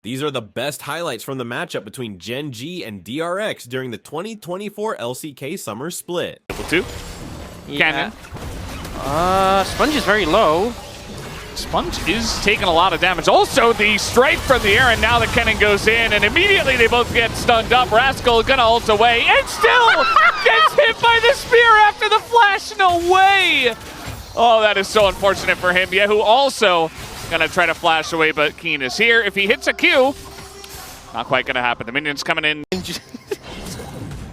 These are the best highlights from the matchup between Gen.G and DRX during the 2024 LCK Summer Split. Two. Yeah. Cannon. Sponge is very low. Sponge is taking a lot of damage. Also, the strike from the air, and now the cannon goes in, and immediately they both get stunned up. Rascal gonna ult away, and still gets hit by the spear after the flash. No way! Oh, that is so unfortunate for him. Yehu also gonna try to flash away, but Keen is here. If he hits a Q, not quite gonna happen. The minions coming in.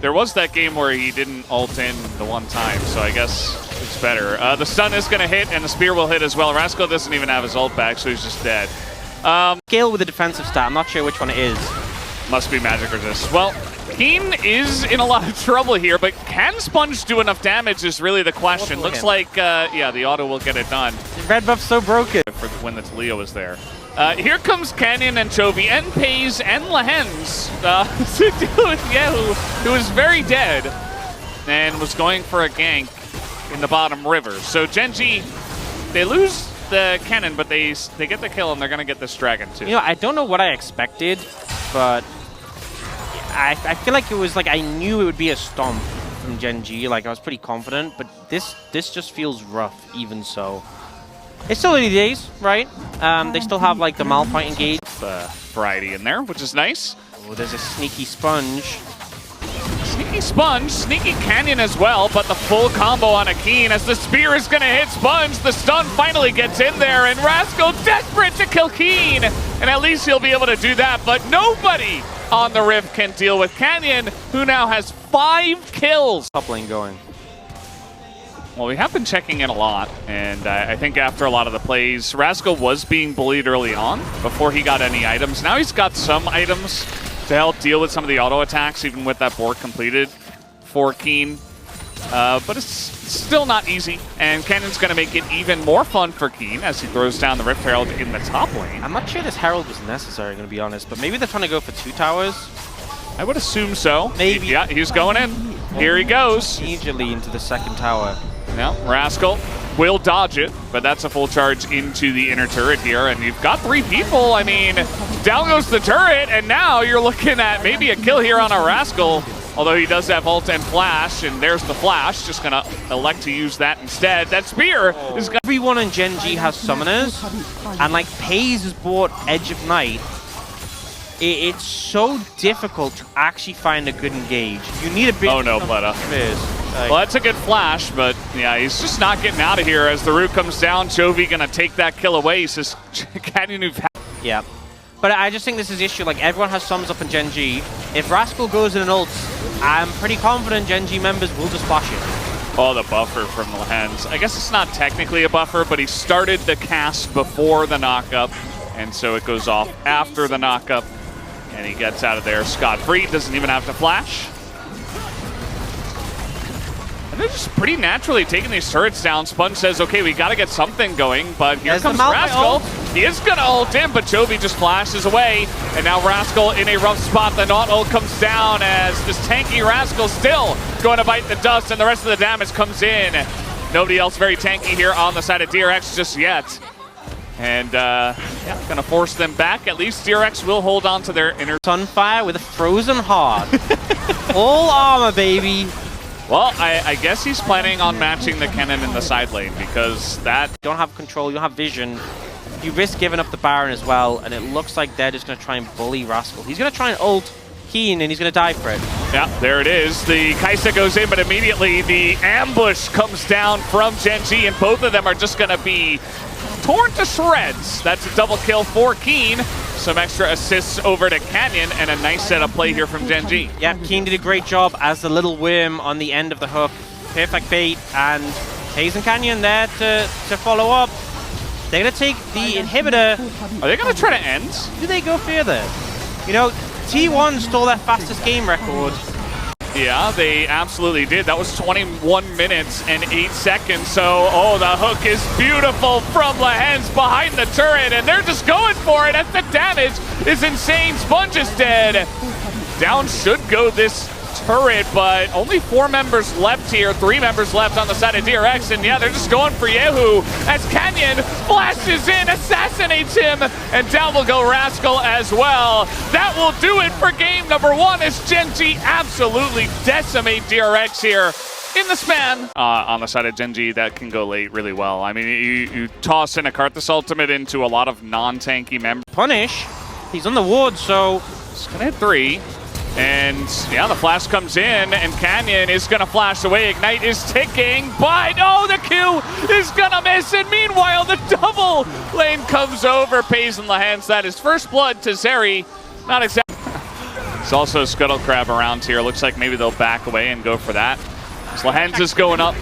There was that game where he didn't ult in the one time, so I guess it's better. The stun is going to hit, and the spear will hit as well. Rascal doesn't even have his ult back, so he's just dead. Scale with a defensive stat. I'm not sure which one it is. Must be magic resist. Well, Keen is in a lot of trouble here, but can Sponge do enough damage is really the question. Looks like, yeah, the auto will get it done. The red buff's so broken. For when the Taliyah was there. Here comes Canyon and Chovy and Pays and Lahens to deal with Yehu, who is very dead and was going for a gank in the bottom river. So Gen.G, they lose the cannon, but they get the kill, and they're going to get this dragon too. You know, I don't know what I expected, but I feel like it was like I knew it would be a stomp from Gen.G. Like I was pretty confident, but this just feels rough even so. It's still early days, right? They still have like the Malphite engage. Variety in there, which is nice. Oh, there's a sneaky Sponge. Sneaky Sponge, sneaky Canyon as well, but the full combo on a Keen as the spear is going to hit Sponge. The stun finally gets in there, and Rascal desperate to kill Keen. And at least he'll be able to do that, but nobody on the Rift can deal with Canyon, who now has 5 kills. Top lane going. Well, we have been checking in a lot, and I think after a lot of the plays, Rascal was being bullied early on before he got any items. Now he's got some items to help deal with some of the auto attacks, even with that board completed for Keen. But it's still not easy, and Cannon's going to make it even more fun for Keen as he throws down the Rift Herald in the top lane. I'm not sure this Herald was necessary, going to be honest, but maybe they're trying to go for 2 towers. I would assume so. Maybe. Yeah, he's going in. Here he goes. Immediately into the second tower. Now, Rascal will dodge it, but that's a full charge into the inner turret here, and you've got 3 people. I mean, down goes the turret, and now you're looking at maybe a kill here on a Rascal, although he does have ult and flash, and there's the flash. Just gonna elect to use that instead. That spear is gonna... Everyone in Gen.G has summoners, and like Pays has bought Edge of Night. It's so difficult to actually find a good engage. You need a big... Oh no, Pleta. Well, that's a good flash, but yeah, he's just not getting out of here as the root comes down. Chovy gonna take that kill away. He says, yeah. But I just think this is the issue. Like, everyone has sums up in Gen.G. If Rascal goes in an ult, I'm pretty confident Gen.G members will just flash it. Oh, the buffer from Lahens. I guess it's not technically a buffer, but he started the cast before the knockup, and so it goes off after the knockup, and he gets out of there scot-free. Doesn't even have to flash. And they're just pretty naturally taking these turrets down. Sponge says, okay, we got to get something going, but here comes Rascal. He is going to ult in, but Chovy just flashes away. And now Rascal in a rough spot. The not ult comes down as this tanky Rascal still going to bite the dust, and the rest of the damage comes in. Nobody else very tanky here on the side of DRX just yet. And, yeah, going to force them back. At least DRX will hold on to their inner... Sunfire with a frozen heart. Full armor, baby. Well, I guess he's planning on matching the cannon in the side lane because that... You don't have control, you don't have vision. You risk giving up the Baron as well, and it looks like they're just going to try and bully Rascal. He's going to try and ult Keen, and he's going to die for it. Yeah, there it is. The Kaisa goes in, but immediately the ambush comes down from Gen.G, and both of them are just going to be torn to shreds. That's a double kill for Keen. Some extra assists over to Canyon, and a nice setup play here from Gen.G. Yeah, Keen did a great job as the little worm on the end of the hook. Perfect bait, and Pays and Canyon there to follow up. They're going to take the inhibitor. Are they going to try to end? Do they go further? You know, T1 stole their fastest game record. Yeah, they absolutely did. That was 21 minutes and 8 seconds. So, oh, the hook is beautiful from Lahens behind the turret, and they're just going for it as the damage is insane. Sponge is dead. Down should go this turret, but only 4 members left here, 3 members left on the side of DRX, and yeah, they're just going for Yehu as Canyon flashes in, assassinates him, and down will go Rascal as well. That will do it for game number 1 as Gen.G absolutely decimate DRX here in the span. On the side of Gen.G, that can go late really well. I mean, you toss in a Karthus ultimate into a lot of non-tanky members. Punish. He's on the ward, so it's gonna hit 3. And yeah, the flash comes in, and Canyon is gonna flash away. Ignite is ticking, but oh, the Q is gonna miss. And meanwhile, the double lane comes over. Pays in the hands. That is first blood to Zeri. Not exactly. There's also a Scuttle Crab around here. Looks like maybe they'll back away and go for that. Lahens is going up,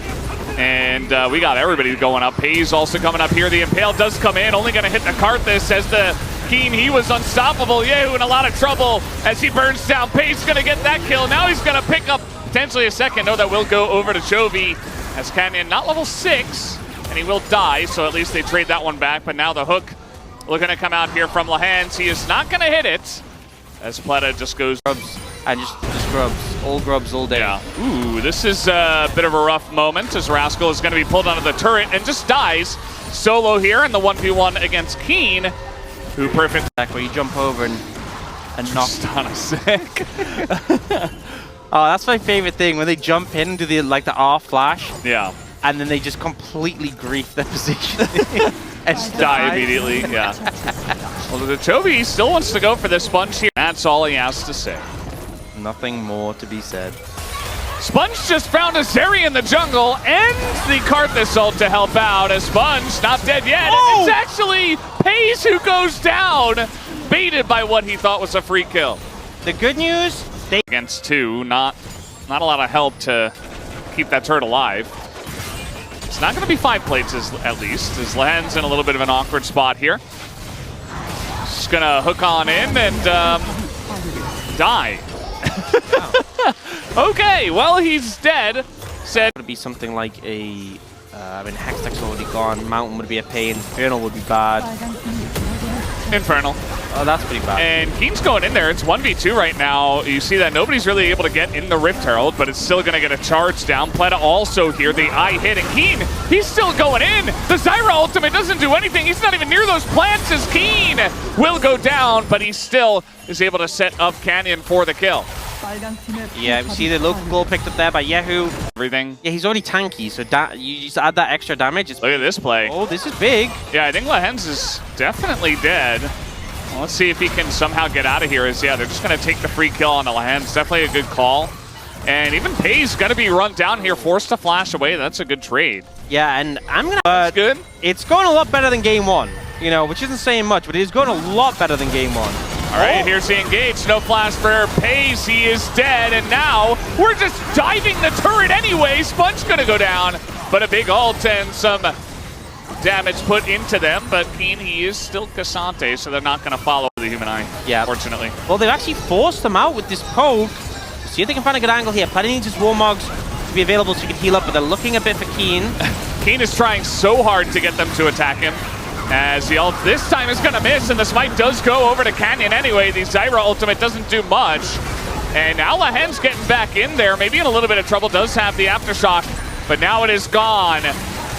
and we got everybody going up. Pays also coming up here. The Impale does come in, only gonna hit the Karthus as the Keen, he was unstoppable. Yehu in a lot of trouble as he burns down. Pays gonna get that kill. Now he's gonna pick up potentially a second. No, that will go over to Chovy as Canyon not level 6, and he will die, so at least they trade that one back. But now the hook looking to come out here from Lahens. He is not gonna hit it as Pleta just goes grubs and just grubs all day. Yeah. Ooh, this is a bit of a rough moment as Rascal is gonna be pulled onto the turret and just dies solo here in the 1v1 against Keen. Who perfect. Where you jump over and knock on a sec. Oh, that's my favorite thing, when they jump in and do the R flash. Yeah. And then they just completely grief their position. And die immediately, yeah. Well, the Chovy still wants to go for this Sponge here. That's all he has to say. Nothing more to be said. Sponge just found a Zeri in the jungle and the Karthus ult to help out as Sponge not dead yet. Oh! It's actually Pays who goes down, baited by what he thought was a free kill. The good news, they against 2, not a lot of help to keep that turret alive. It's not going to be 5 plates at least, as Lahens in a little bit of an awkward spot here. Just going to hook on in and die. Okay, well, he's dead. Said would be something like a I mean, Hextech's already gone, Mountain would be a pain, Infernal would be bad. Infernal. Oh, that's pretty bad. And Keen's going in there. It's 1v2 right now. You see that nobody's really able to get in the Rift Herald, but it's still going to get a charge down. Pleta also here, the eye hit, and Keen, he's still going in. The Zyra ultimate doesn't do anything. He's not even near those plants as Keen will go down, but he still is able to set up Canyon for the kill. Yeah, we see the local goal picked up there by Yehu. Everything. Yeah, he's already tanky, so you just add that extra damage. Look at this play. Oh, this is big. Yeah, I think Lahens is definitely dead. Well, let's see if he can somehow get out of here. Yeah, they're just going to take the free kill on the Lahens. Definitely a good call. And even Pay's going to be run down here, forced to flash away. That's a good trade. Yeah, and I'm going to... That's good. It's going a lot better than game 1, you know, which isn't saying much, but it is going a lot better than game 1. All right, here's the engage. No flash for Pays. He is dead, and now we're just diving the turret anyway. Sponge gonna go down, but a big ult and some damage put into them. But Keen, he is still Cassante, so they're not gonna follow the human eye. Yeah, fortunately. Well, they've actually forced them out with this poke. See if they can find a good angle here. Pleta needs his Warmogs to be available so he can heal up, but they're looking a bit for Keen. Keen is trying so hard to get them to attack him. As the ult this time is going to miss, and the smite does go over to Canyon anyway. The Zyra ultimate doesn't do much. And now Lahens getting back in there, maybe in a little bit of trouble, does have the Aftershock, but now it is gone.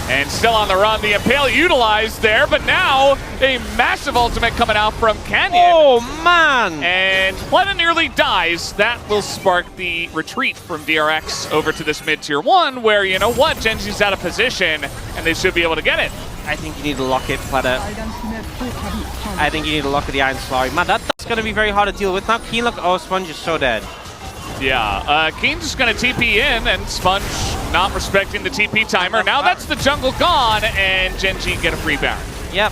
And still on the run, the Impale utilized there, but now a massive ultimate coming out from Canyon. Oh, man! And Pleta nearly dies. That will spark the retreat from DRX over to this mid-tier 1, where, you know what, Gen.G's out of position, and they should be able to get it. I think you need to lock it, Pleta. I think you need to lock it, the Iron Slurry. Man, that's going to be very hard to deal with. Now Keen, look, oh, Sponge is so dead. Yeah, Keen's just going to TP in, and Sponge not respecting the TP timer. Now that's the jungle gone, and Gen.G get a free Baron. Yep.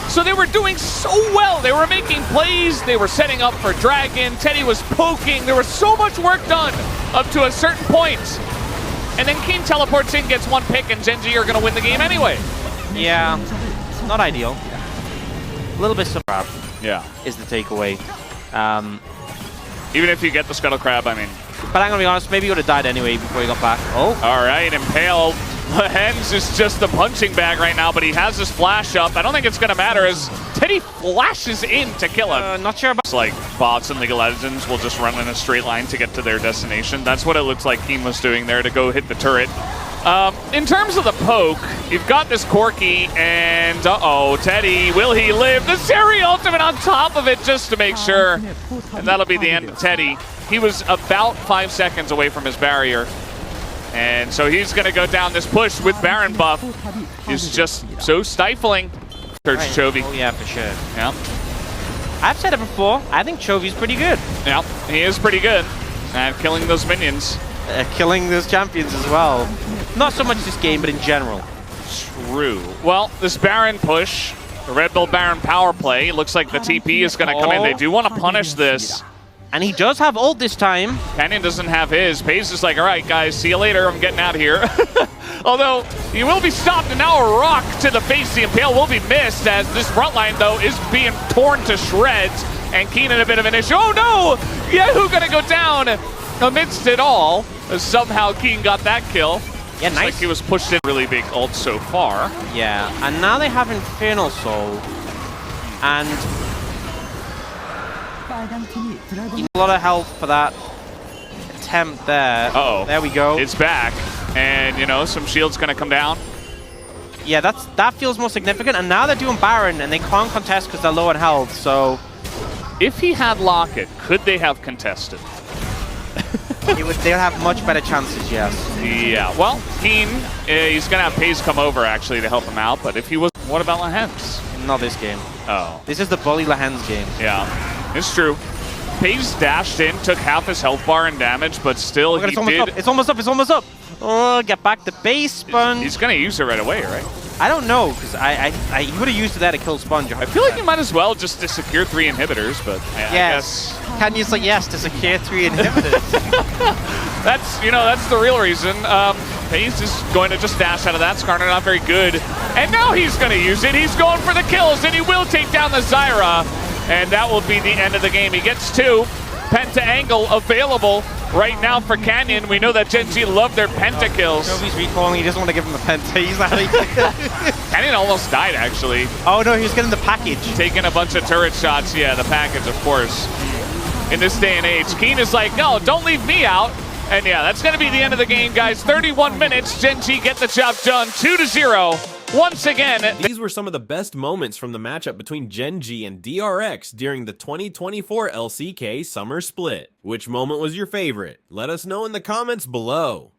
So they were doing so well. They were making plays. They were setting up for Dragon. Teddy was poking. There was so much work done up to a certain point. And then Keen teleports in, gets one pick, and Gen.G are going to win the game anyway. Yeah, not ideal. A little bit surprised. Yeah, is the takeaway. Even if you get the Scuttle Crab, I mean. But I'm gonna be honest, maybe he would have died anyway before he got back. Oh. All right, Impale Hens is just the punching bag right now, but he has his flash up. I don't think it's going to matter as Teddy flashes in to kill him. Not sure about... It's like bots in League of Legends will just run in a straight line to get to their destination. That's what it looks like Keen was doing there to go hit the turret. In terms of the poke, you've got this Corki, and uh-oh, Teddy, will he live? The Seri ultimate on top of it just to make sure, and that'll be the end of Teddy. He was about 5 seconds away from his barrier, and so he's going to go down this push with Baron buff. He's just so stifling. Search Chovy. Oh yeah, for sure. Yeah. I've said it before, I think Chovy's pretty good. Yeah, he is pretty good at killing those minions. Killing those champions as well. Not so much this game, but in general. True. Well, this Baron push, the Red Bull Baron power play, looks like the TP is going to come in. They do want to punish this. And he does have ult this time. Canyon doesn't have his. Pace is like, all right, guys, see you later. I'm getting out of here. Although, he will be stopped, and now a rock to the face. The Impale will be missed as this front line, though, is being torn to shreds. And Keenan a bit of an issue. Oh, no! Yahoo going to go down amidst it all. Somehow Keen got that kill. Yeah, nice. Like he was pushed in really big ult so far. Yeah, and now they have Infernal Soul. And you need a lot of health for that attempt there. Uh-oh. There we go. It's back. And, you know, some shield's going to come down. Yeah, that feels more significant. And now they're doing Baron, and they can't contest because they're low on health, so... If he had Locket, could they have contested? They'll have much better chances, yes. Yeah, well, Keen, he's going to have Pace come over, actually, to help him out. But if he was... What about Lahens? Not this game. Oh. This is the Bully Lahens game. Yeah, it's true. Pace dashed in, took half his health bar and damage, but still he did... It's almost up, it's almost up! Oh, get back the base sponge. He's going to use it right away, right? I don't know, because he would have used it there to kill Sponge. I feel like you might as well just to secure 3 inhibitors, but I guess... Can you say yes to secure 3 inhibitors? That's the real reason. Pace is going to just dash out of that. Skarner not very good. And now he's going to use it. He's going for the kills, and he will take down the Zyra. And that will be the end of the game. He gets 2. Penta angle available right now for Canyon. We know that Gen.G love their penta kills. Jovi's recalling. He doesn't want to give him the penta. He's out of here. Canyon almost died, actually. Oh, no, he was getting the package. Taking a bunch of turret shots. Yeah, the package, of course. In this day and age, Keen is like, no, don't leave me out. And yeah, that's going to be the end of the game, guys. 31 minutes. Gen.G get the job done. 2-0. Once again, these were some of the best moments from the matchup between Gen.G and DRX during the 2024 LCK Summer Split. Which moment was your favorite? Let us know in the comments below.